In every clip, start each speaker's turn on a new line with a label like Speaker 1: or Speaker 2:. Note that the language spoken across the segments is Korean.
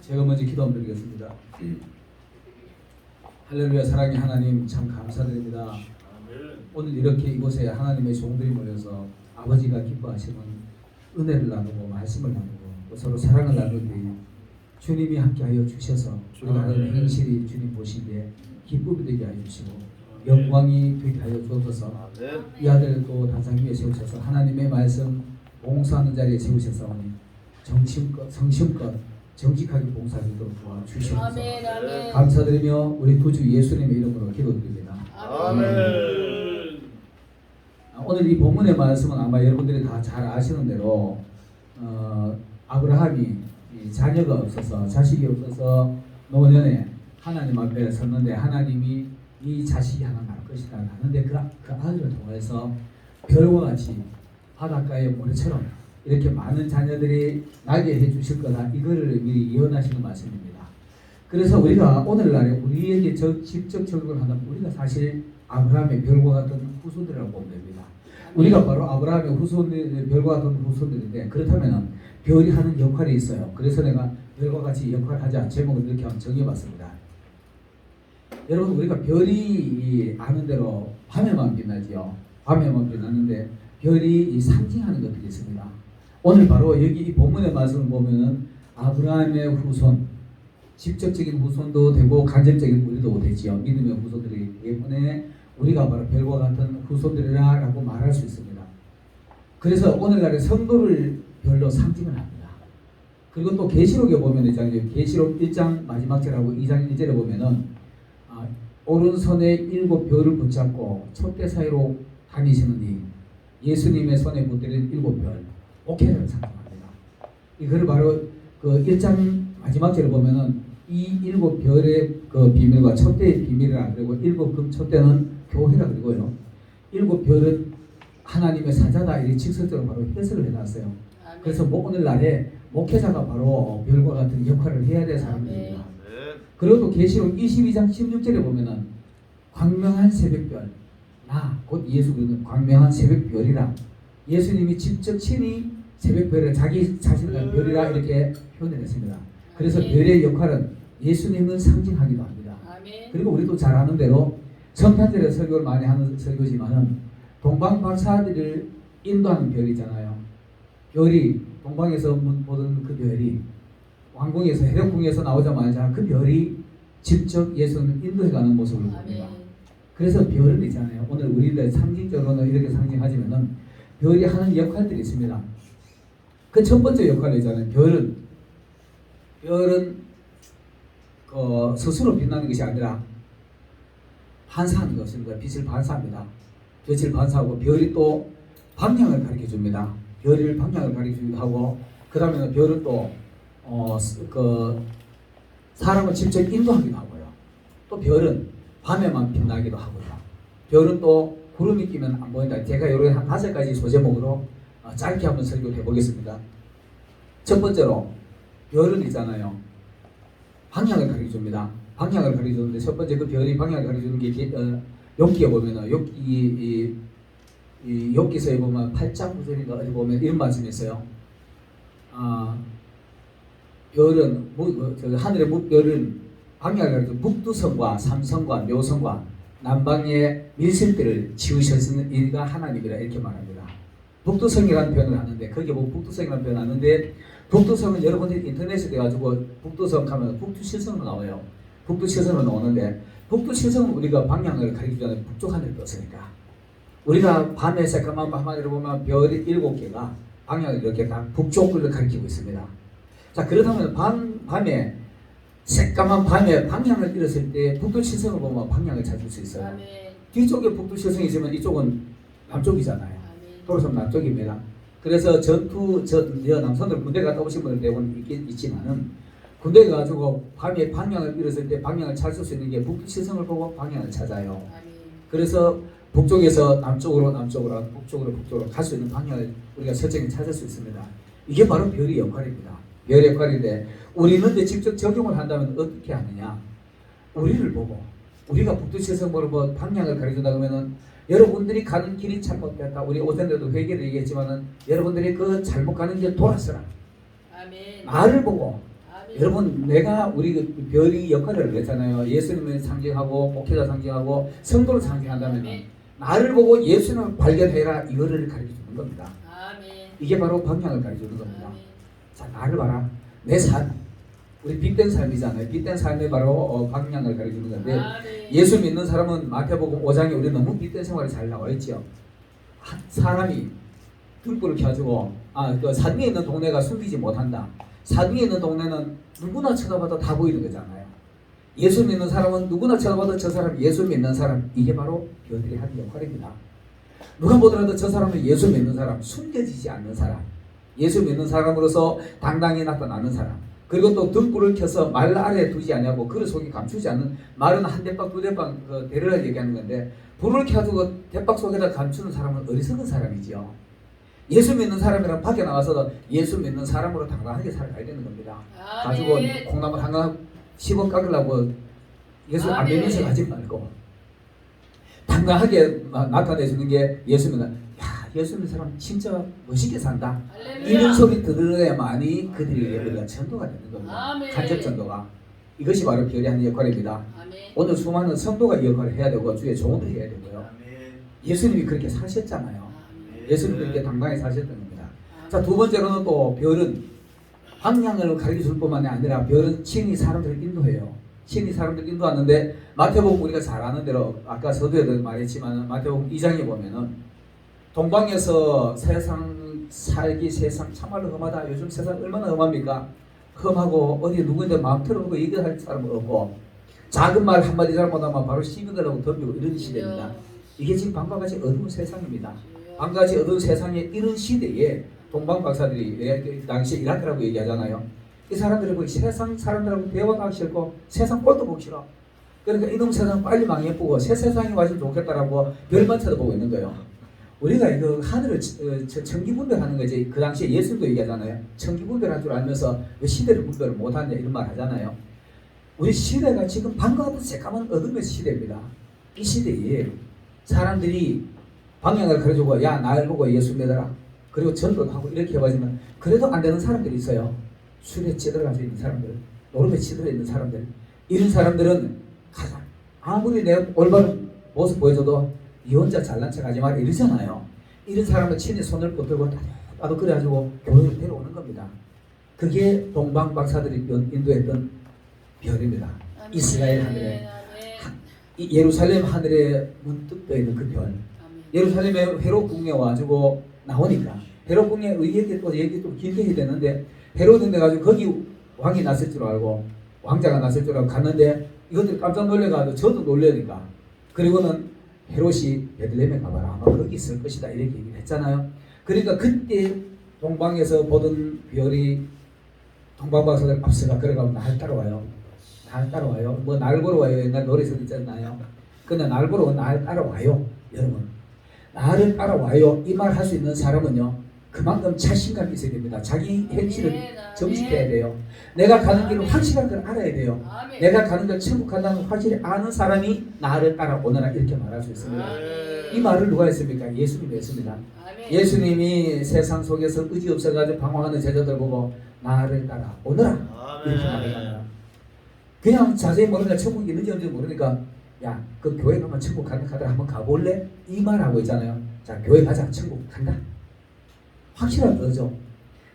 Speaker 1: 제가 먼저 기도 한번 드리겠습니다. 할렐루야. 사랑의 하나님, 참 감사드립니다. 오늘 이렇게 이곳에 하나님의 종들이 모여서 아버지가 기뻐하시는 은혜를 나누고 말씀을 나누고 또 서로 사랑을 나누니 주님이 함께하여 주셔서 우리가 하는 행실이 주님 보시기에 기쁨이 되게 하여 주시고 영광이 되게 하여 주옵소서. 이 아들 또 단상 위에 세우셔서 하나님의 말씀 봉사하는 자리에 세우셨사오니 성심껏 정직하게 봉사하도록 도와주시옵소서.
Speaker 2: 아멘, 아멘.
Speaker 1: 감사드리며 우리 구주 예수님의 이름으로 기도드립니다.
Speaker 2: 아멘.
Speaker 1: 오늘 이 본문의 말씀은 아마 여러분들이 다 잘 아시는 대로 아브라함이 자녀가 없어서 자식이 없어서 노년에 하나님 앞에 섰는데 하나님이 이 자식이 하나 날 것이다 하는데 그 아들을 통해서 별과 같이 바닷가의 모래처럼 이렇게 많은 자녀들이 나게 해주실 거다. 이거를 미리 예언하시는 말씀입니다. 그래서 우리가 오늘날에 우리에게 직접 적용을 한다면 우리가 사실 아브라함의 별과 같은 후손들이라고 보면 됩니다. 우리가 바로 아브라함의 후손들, 별과 같은 후손들인데 그렇다면 별이 하는 역할이 있어요. 그래서 내가 별과 같이 역할을 하자 제목을 이렇게 한번 정해봤습니다. 여러분 우리가 별이 아는 대로 밤에만 빛나지요. 밤에만 빛나는데 별이 상징하는 것들이 있습니다. 오늘 바로 여기 이 본문의 말씀을 보면은 아브라함의 후손, 직접적인 후손도 되고 간접적인 우리도 되지요. 믿음의 후손들이기 때문에 우리가 바로 별과 같은 후손들이라고 말할 수 있습니다. 그래서 오늘날의 성도를 별로 상징을 합니다. 그리고 또 계시록에 보면 있잖아요. 계시록 1장 마지막 절하고 2장 1절에 보면은 오른손에 7 별을 붙잡고 촛대 사이로 다니시는 예수님의 손에 붙들린 7 별, 목회를 상징합니다. 이걸 바로 그 1장 마지막 절에 보면은 이 7 별의 그 비밀과 촛대의 비밀이라 그리고 7 금 촛대는 교회라 그리고요. 7 별은 하나님의 사자다 이렇게 직설적으로 바로 해석을 해놨어요. 그래서 오늘날에 목회자가 바로 별과 같은 역할을 해야 될 사람들입니다. 그리고 또 계시록 22장 16절에 보면은 광명한 새벽별, 나 곧 예수 그리스도는 광명한 새벽별이라 예수님이 직접 친히 새벽별을 자기 자신의 별이라 이렇게 표현을 했습니다. 그래서 별의 역할은 예수님을 상징하기도 합니다. 그리고 우리도 잘 아는 대로 성탄절에 설교를 많이 하는 설교지만은 동방 박사들을 인도하는 별이잖아요. 별이 동방에서 보던 그 별이 왕궁에서 해력궁에서 나오자마자 그 별이 직접 예수님을 인도해가는 모습을 봅니다. 그래서 별은 있잖아요. 오늘 우리들 상징적으로는 이렇게 상징하지만은 별이 하는 역할들이 있습니다. 그 첫 번째 역할이 있잖아요. 별은 스스로 빛나는 것이 아니라 반사하는 것입니다. 빛을 반사합니다. 빛을 반사하고 별이 또 방향을 가르쳐 줍니다. 별을 방향을 가르쳐 주기도 하고 그 다음에 별은 또 사람을 직접 인도하기도 하고요. 또 별은 밤에만 빛나기도 하고요. 별은 또 구름이 끼면 안 보인다. 제가 이렇게 한 5가지 소제목으로 짧게 한번 설교를 해보겠습니다. 첫 번째로 별은 있잖아요. 방향을 가르쳐 줍니다. 방향을 가르쳐 주는데 첫 번째 그 별이 방향을 가르쳐 주는 게 욥기에 보면은 욥기서에 보면 8장 9절인가 어디 보면 이런 말씀이 있어요. 별은 하늘의 별은 방향을 가르쳐 북두성과 삼성과 묘성과 남방의 밀실들을 지으셨는 이가 하나님이라 이렇게 말합니다. 북두성이라는 표현을 하는데 거기에 보면 북두성이라는 표현을 하는데 북두성은 여러분들이 인터넷에 돼가지고 북두성 하면 북두칠성으로 나와요. 북두칠성으로 나오는데 북두칠성은 우리가 방향을 가리키자면 북쪽 하늘을 떴으니까 우리가 밤에 새까만 밤하늘을 보면 별이 7개가 방향을 이렇게 다 북쪽을 가리키고 있습니다. 자 그렇다면 밤에 새까만 밤에 방향을 잃었을 때 북두칠성을 보면 방향을 찾을 수 있어요.
Speaker 2: 아멘.
Speaker 1: 뒤쪽에 북두칠성이 있으면 이쪽은 남쪽이잖아요. 도로섬 남쪽입니다. 그래서 남성들 군대 갔다 오신 분들 대부분 있지만은 군대 가가지고 밤에 방향을 잃었을 때 방향을 찾을 수 있는 게 북두칠성을 보고 방향을 찾아요. 그래서 북쪽에서 남쪽으로 북쪽으로 갈 수 있는 방향을 우리가 설정히 찾을 수 있습니다. 이게 바로 별의 역할입니다. 별의 역할인데 우리는 직접 적용을 한다면 어떻게 하느냐? 우리를 보고 우리가 북두칠성 보고 방향을 가르쳐준다 그러면은 여러분들이 가는 길이 잘못됐다. 우리 오전에도 회개를 얘기했지만은 여러분들이 그 잘못 가는 길 돌아서라.
Speaker 2: 아멘.
Speaker 1: 나를 보고 여러분, 내가 우리 그 별이 역할을 했잖아요. 예수님을 상징하고 목회자 상징하고 성도를 상징한다면 나를 보고 예수님을 발견해라, 이거를 가르쳐주는 겁니다. 이게 바로 방향을 가르쳐주는 겁니다. 자, 나를 봐라. 내 삶, 우리 빛된 삶이잖아요. 빛된 삶이 바로 방향을 가르쳐주는 건데, 예수 믿는 사람은 마태복음 5장에 우리 너무 빛된 생활이 잘 나와 있죠. 사람이 등불을 켜주고 그 산 위에 있는 동네가 숨기지 못한다. 산 위에 있는 동네는 누구나 쳐다봐도 다 보이는 거잖아요. 예수 믿는 사람은 누구나 쳐다봐도 저 사람 예수 믿는 사람, 이게 바로 별들이 하는 역할입니다. 누가 보더라도 저 사람은 예수 믿는 사람, 숨겨지지 않는 사람, 예수 믿는 사람으로서 당당히 나타나는 사람, 그리고 또 등불을 켜서 말 아래에 두지 않냐고 그릇 속에 감추지 않는, 말은 한 대빵 두 대빵 대를 얘기하는 건데, 불을 켜두고 대빵 속에다 감추는 사람은 어리석은 사람이죠. 예수 믿는 사람이랑 밖에 나와서도 예수 믿는 사람으로 당당하게 살아가야 되는 겁니다. 가지고 콩나물 하나 10원 깎으려고 예수 안 믿는 척 하지 말고 당당하게 나타내주는 게 예수 믿는, 야, 예수 믿는 사람 진짜 멋있게 산다, 이런 소리 들어야만이 그들에게 우리가 전도가 되는 겁니다. 간접 전도가. 이것이 바로 별이 하는 역할입니다. 오늘 수많은 성도가 이 역할을 해야 되고 주의 종도 해야 되고요. 예수님이 그렇게 사셨잖아요. 예수님이 그렇게 당당히 사셨던 겁니다. 자, 두 번째로는 또 별은 방향을 가르쳐 줄 뿐만이 아니라 별은 친히 사람들을 인도해요. 친히 사람들을 인도하는데, 마태복음 우리가 잘 아는 대로 아까 서두에도 말했지만 마태복음 2장에 보면은 동방에서 세상 살기, 세상 참말로 험하다. 요즘 세상 얼마나 험합니까? 험하고 어디 누구인데 마음 털어놓고 얘기할 사람은 없고, 작은 말 한마디 잘못하면 바로 시비들하고 덤비고 이런 시대입니다. 이게 지금 방과 같이 어두운 세상입니다. 방과 같이 어두운 세상에 이런 시대에 동방 박사들이 당시에 이라크라고 얘기하잖아요. 이 사람들이 보기 세상 사람들하고 대화하기 싫고 세상 꼴도 보기 싫어. 그러니까 이놈 세상 빨리 망해보고 새 세상이 와주면 좋겠다라고 별만 쳐다보고 있는 거예요. 우리가 이거 하늘을 천기분별하는 거지. 그 당시에 예수님도 얘기하잖아요. 천기분별할 줄 알면서 왜 시대를 분별을 못하냐 이런 말 하잖아요. 우리 시대가 지금 방과 같은 새까만 어둠의 시대입니다. 이 시대에 사람들이 방향을 가르쳐주고, 야, 나를 보고 예수 믿어라, 그리고 전도도 하고 이렇게 해가지면 그래도 안 되는 사람들이 있어요. 술에 치들어가서 있는 사람들, 노름에 치들어 있는 사람들, 이런 사람들은 가장 아무리 내가 올바른 모습 보여줘도 이 혼자 잘난 척 하지 마라 이러잖아요. 이런 사람은 친히 손을 붙들고 나도 그래가지고 교회로 데려오는 겁니다. 그게 동방 박사들이 인도했던 별입니다. 이스라엘 하늘에, 예루살렘 하늘에 문득 떠 있는 그 별. 예루살렘에 헤롯 궁에 와가지고 나오니까 헤롯 궁에 얘기 또 길게 해야 되는데, 헤롯인데 가지고 거기 왕이 났을 줄 알고 왕자가 났을 줄 알고 갔는데 이것들 깜짝 놀래가지고 저도 놀래니까, 그리고는 헤롯이 베들레헴에 가봐라, 아마 거기 있을 것이다 이렇게 얘기를 했잖아요. 그러니까 그때 동방에서 보던 별이 동방박사들 앞서가 걸어가면 날 따라와요. 날 따라와요. 뭐 날 보러 와요. 옛날 노래에서 있잖아요. 근데 날 보러 날 따라와요. 여러분, 나를 따라와요 이 말 할 수 있는 사람은요, 그만큼 자신감이 있어야 됩니다. 자기 행실을 정직해야 돼요. 내가 가는 길을 확실한 걸 알아야 돼요. 내가 가는 걸 천국 간다는 확실히 아는 사람이 나를 따라오너라 이렇게 말할 수 있습니다. 이 말을 누가 했습니까? 예수님이 했습니다. 예수님이 세상 속에서 의지 없어가지고 방황하는 제자들 보고 나를 따라오너라 이렇게 말하잖아요. 그냥 자세히 모르니까 천국이 있는지 없는지 모르니까, 야, 그 교회 가면 천국 가는 카드 한번 가볼래? 이 말하고 있잖아요. 자, 교회 가자, 천국 간다. 확실한 거죠.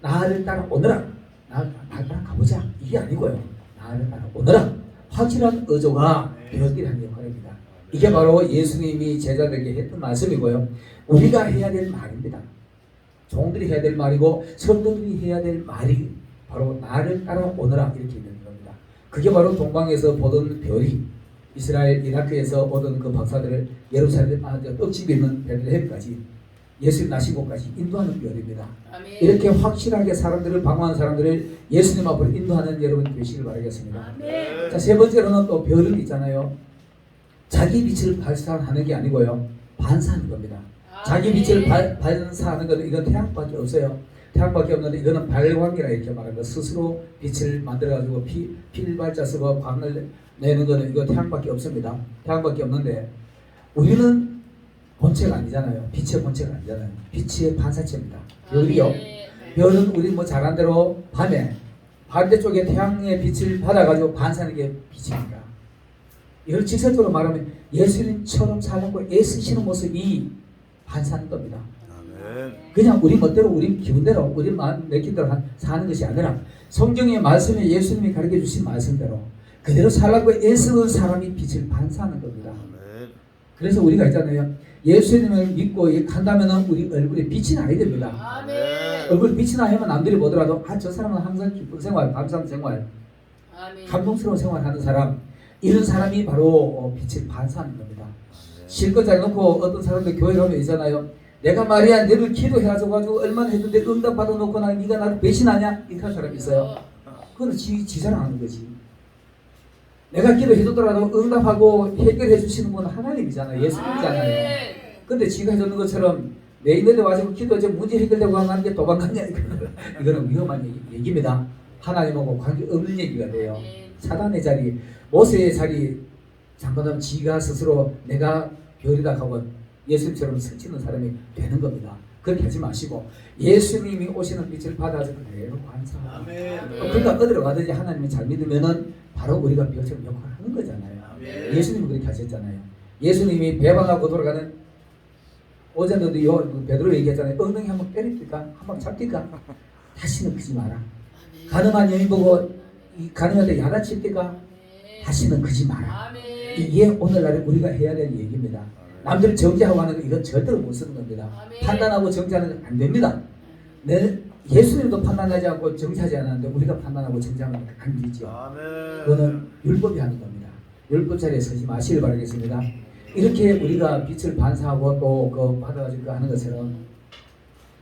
Speaker 1: 나를 따라오너라, 나를 따라 가보자, 이게 아니고요. 나를 따라오너라, 확실한 의조가 별들이 하는 역할입니다. 이게 바로 예수님이 제자들에게 했던 말씀이고요. 우리가 해야 될 말입니다. 종들이 해야 될 말이고 성도들이 해야 될 말이 바로 나를 따라오너라 이렇게 있는 겁니다. 그게 바로 동방에서 보던 별이 이스라엘 이라크에서 오던 그 박사들을 예루살렘 떡집에 있는 베들레헴까지 예수님 나신 곳까지 인도하는 별입니다. 아멘. 이렇게 확실하게 사람들을 방황하는 사람들을 예수님 앞으로 인도하는 여러분 되시길 바라겠습니다. 아멘. 자, 세 번째로는 또 별은 있잖아요. 자기 빛을 발산하는 게 아니고요, 반사하는 겁니다. 아멘. 자기 빛을 발산하는 것은 이건 태양밖에 없어요. 태양밖에 없는데 이거는 발광이라 이렇게 말합니다. 스스로 빛을 만들어가지고 필발자 쓰고 광을 내는 거는 이거 태양밖에 없습니다. 태양밖에 없는데 우리는 본체가 아니잖아요. 빛의 본체가 아니잖아요. 빛의 반사체입니다. 별이요. 별은 우리 뭐 잘한 대로 밤에 반대쪽에 태양의 빛을 받아가지고 반사하는 게 빛입니다. 이걸 직설적으로 말하면 예수님처럼 살려고 애쓰시는 모습이 반사하는 겁니다.
Speaker 2: 아멘.
Speaker 1: 그냥 우리 멋대로 우리 기분대로 우리 마음 내키대로 사는 것이 아니라 성경의 말씀에 예수님이 가르쳐 주신 말씀대로 그대로 살라고 애쓰는 사람이 빛을 반사하는 겁니다.
Speaker 2: 아멘.
Speaker 1: 그래서 우리가 있잖아요. 예수님을 믿고 간다면 우리 얼굴에 빛이 나야 됩니다.
Speaker 2: 아멘.
Speaker 1: 얼굴 빛이 나면 남들이 보더라도 저 사람은 항상 기쁜 생활, 감사한 생활,
Speaker 3: 아멘.
Speaker 1: 감동스러운 생활하는 사람, 이런 사람이 바로 빛을 반사하는 겁니다. 실컷 잘 놓고 어떤 사람들 교회 가면 있잖아요. 내가 말이야 너를 기도해가지고 얼마나 했는데 응답 받아놓고 네가 나를 배신하냐? 이렇게 하는 사람이 있어요. 그건 지 자랑하는 거지. 내가 기도해줬더라도 응답하고 해결해 주시는 분은 하나님이잖아요. 예수님이잖아요. 근데 지가 해주는 것처럼 내 있는데 와서 기도해서 문제 해결되고 하는 게 도망갔냐? 이거는 위험한 얘기입니다. 하나님하고 관계 없는 얘기가 돼요. 사단의 자리, 모세의 자리 잠깐만 지가 스스로 내가 별이다 하고 예수님처럼 스치는 사람이 되는 겁니다. 그렇게 하지 마시고 예수님이 오시는 빛을 받아서 그대로 관사하고
Speaker 2: 아멘.
Speaker 1: 그러니까 어디로 가든지 하나님을 잘 믿으면은 바로 우리가 별처럼 역할을 하는 거잖아요.
Speaker 2: 아멘.
Speaker 1: 예수님이 그렇게 하셨잖아요. 예수님이 배반하고 돌아가는 오전에도 베드로 얘기했잖아요. 엉덩이 한번 때립니까? 한번 잡니까? 다시는 그지 마라. 가늠한 여인 보고 가늠한테 야단칩니까? 다시는 그지 마라.
Speaker 3: 아멘.
Speaker 1: 이게 오늘날에 우리가 해야 되는 얘기입니다. 남들 정죄하고 하는 거 이건 절대로 못 쓰는 겁니다.
Speaker 3: 아멘.
Speaker 1: 판단하고 정죄하는 건 안 됩니다. 예수님도 판단하지 않고 정죄하지 않았는데 우리가 판단하고 정죄하는 건 안 되죠.
Speaker 2: 아멘.
Speaker 1: 그거는 율법이 하는 겁니다. 율법 자리에 서지 마시길 바라겠습니다. 이렇게 우리가 빛을 반사하고 또 받아가지고 하는 것처럼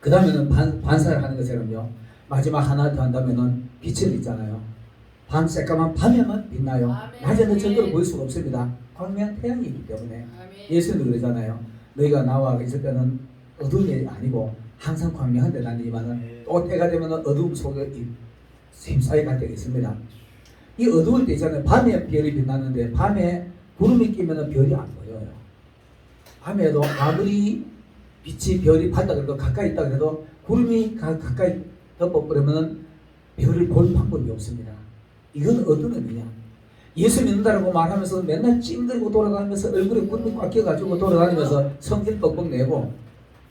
Speaker 1: 그 다음에는 반사를 하는 것처럼요. 마지막 하나 더 한다면은 빛을 있잖아요. 밤 새까만 밤에만 빛나요.
Speaker 3: 아멘.
Speaker 1: 낮에는 절대로 보일 수가 없습니다. 광명한 태양이기 때문에
Speaker 3: 아멘.
Speaker 1: 예수님도 그러잖아요. 너희가 나와 있을 때는 어두움이 아니고 항상 광명한 데 다니지만은 또 때가 되면 어두움 속에 샘사이 갈 때가 있습니다. 이 어두울 때 있잖아요. 밤에 별이 빛나는데 밤에 구름이 끼면 별이 안 보여요. 밤에도 아무리 빛이 별이 밝다 그래도 가까이 있다 그래도 구름이 가까이 덮어버리면 별을 볼 방법이 없습니다. 이건 어떤 의미냐? 예수 믿는다라고 말하면서 맨날 찡들고 돌아다니면서 얼굴에 구름이 꽉 껴가지고 돌아다니면서 성질 뻑뻑 내고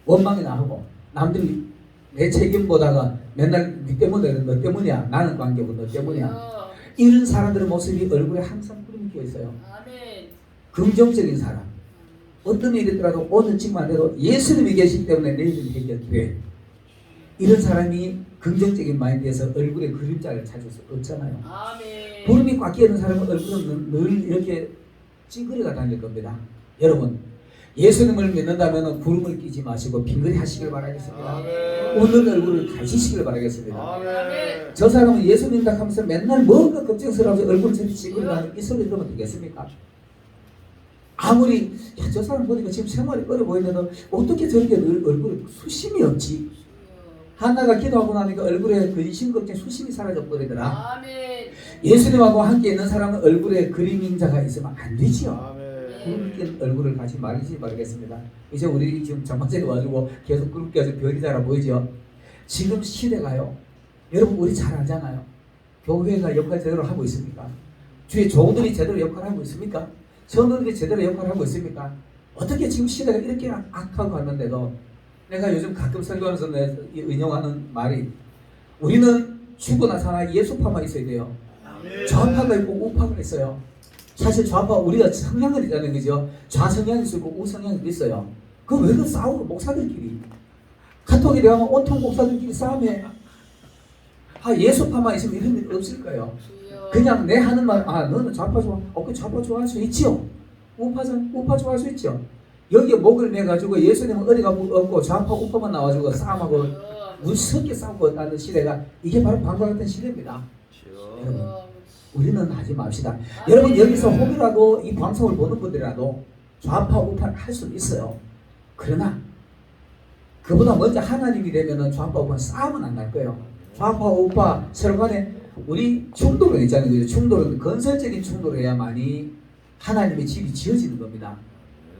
Speaker 1: 원망이나 하고 남들이 내 책임보다가 맨날 네 때문에 너 때문이야 나는 관계고 너 때문이야 이런 사람들의 모습이 얼굴에 항상 구름이 껴 있어요.
Speaker 3: 아멘.
Speaker 1: 긍정적인 사람 어떤 일이 있더라도 오늘 지금 안 돼도 예수님이 계시기 때문에 내일은 해결돼. 이런 사람이 긍정적인 마인드에서 얼굴에 그림자를 찾을 수 없잖아요.
Speaker 3: 아멘.
Speaker 1: 구름이 꽉 끼는 사람은 얼굴은 늘 이렇게 찡그리가 다닐 겁니다. 여러분 예수님을 믿는다면 구름을 끼지 마시고 빙그리 하시길 바라겠습니다.
Speaker 2: 아멘.
Speaker 1: 웃는 얼굴을 가지시길 바라겠습니다.
Speaker 2: 아멘.
Speaker 1: 저 사람은 예수 믿는다 하면서 맨날 뭔가 걱정스러워서 얼굴을 저리 찡그리는 이 소리 들으면 되겠습니까? 아무리 저 사람 보니까 지금 생활이 어려 보이는데도 어떻게 저렇게 늘 얼굴에 수심이 없지? 하나가 기도하고 나니까 얼굴에 근심 걱정 수심이 사라져 버리더라.
Speaker 3: 아멘.
Speaker 1: 예수님하고 함께 있는 사람은 얼굴에 그림자가 있으면 안 되지요.
Speaker 2: 아멘.
Speaker 1: 구름 낀 얼굴을 같이 말리지 말겠습니다. 이제 우리 지금 장마제에 와가지고 계속 구름 껴서 별이 자라 보이죠. 지금 시대가요. 여러분 우리 잘 알잖아요. 교회가 역할 제대로 하고 있습니까? 주의 종들이 제대로 역할을 하고 있습니까? 성도들이 제대로 역할을 하고 있습니까? 어떻게 지금 시대가 이렇게 악하고 하는데도 내가 요즘 가끔 설교하면서 인용하는 말이 우리는 죽거나 사나 예수파만 있어야 돼요. 좌파가 있고 우파가 있어요. 사실 좌파 우리가 성향을 있다는 거죠. 좌성향이 있고 우성향이 있어요. 그럼 왜 그 싸우고 목사들끼리 카톡에 대하면 온통 목사들끼리 싸움해. 예수파만 있으면 이런 일 없을 거예요. 그냥 내 하는 말, 너는 좌파 좋아. 그 좌파 좋아할 수 있지요. 우파 좋아할 수 있죠. 여기에 목을 내가지고 예수님은 어디가 없고 좌파 우파만 나와주고 싸움하고 무섭게 싸우고 하는 시대가 이게 바로 방과 같은 시대입니다. 여러분 우리는 하지 맙시다. 여러분 여기서 혹이라도 이 방송을 보는 분들이라도 좌파 우파를 할 수는 있어요. 그러나 그보다 먼저 하나님이 되면은 좌파 우파 싸움은 안 날 거예요. 좌파 우파 서로 간에 우리 충돌은 있잖아요. 충돌은 건설적인 충돌해야만이 하나님의 집이 지어지는 겁니다.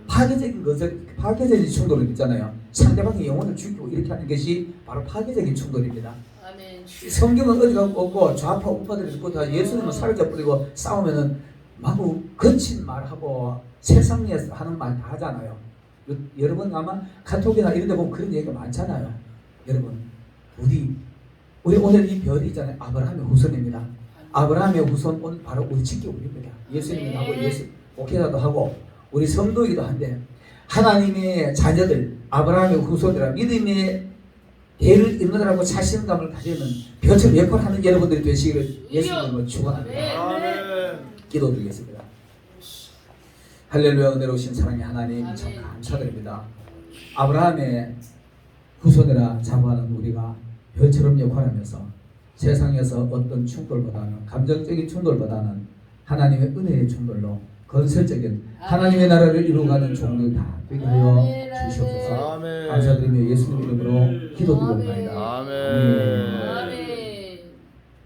Speaker 1: 파괴적인 충돌은 있잖아요. 상대방의 영혼을 죽이고 이렇게 하는 것이 바로 파괴적인 충돌입니다.
Speaker 3: 아멘.
Speaker 1: 성경은 어디가 없고 좌파 우파들이 있고 다 예수님은 사로잡 뿌리고 싸우면은 마구 거친 말하고 세상에서 하는 말 다 하잖아요. 여러분 아마 카톡이나 이런 데 보면 그런 얘기가 많잖아요. 여러분 우리 오늘 이 별이 있잖아요. 아브라함의 후손입니다. 아브라함의 후손 오늘 바로 우리 지켜우리입니다. 예수님하고 예수 목회자도 하고 우리 성도이기도 한데 하나님의 자녀들 아브라함의 후손이라 믿음의 대를 잇느라고 자신감을 가지는 별처럼 역할하는 여러분들이 되시기를 예수님을 축원합니다.
Speaker 2: 아멘.
Speaker 1: 기도드리겠습니다. 할렐루야. 은혜로우신 사랑의 하나님 참 감사드립니다. 아브라함의 후손이라 자부하는 우리가 별처럼 역할하면서 세상에서 어떤 충돌보다는 감정적인 충돌보다는 하나님의 은혜의 충돌로 건설적인 하나님의 나라를 이루어가는 종들 다 되게 하여 주시옵소서.
Speaker 2: 아멘.
Speaker 1: 감사드리며 예수님 이름으로 기도드리옵나이다.
Speaker 2: 아멘.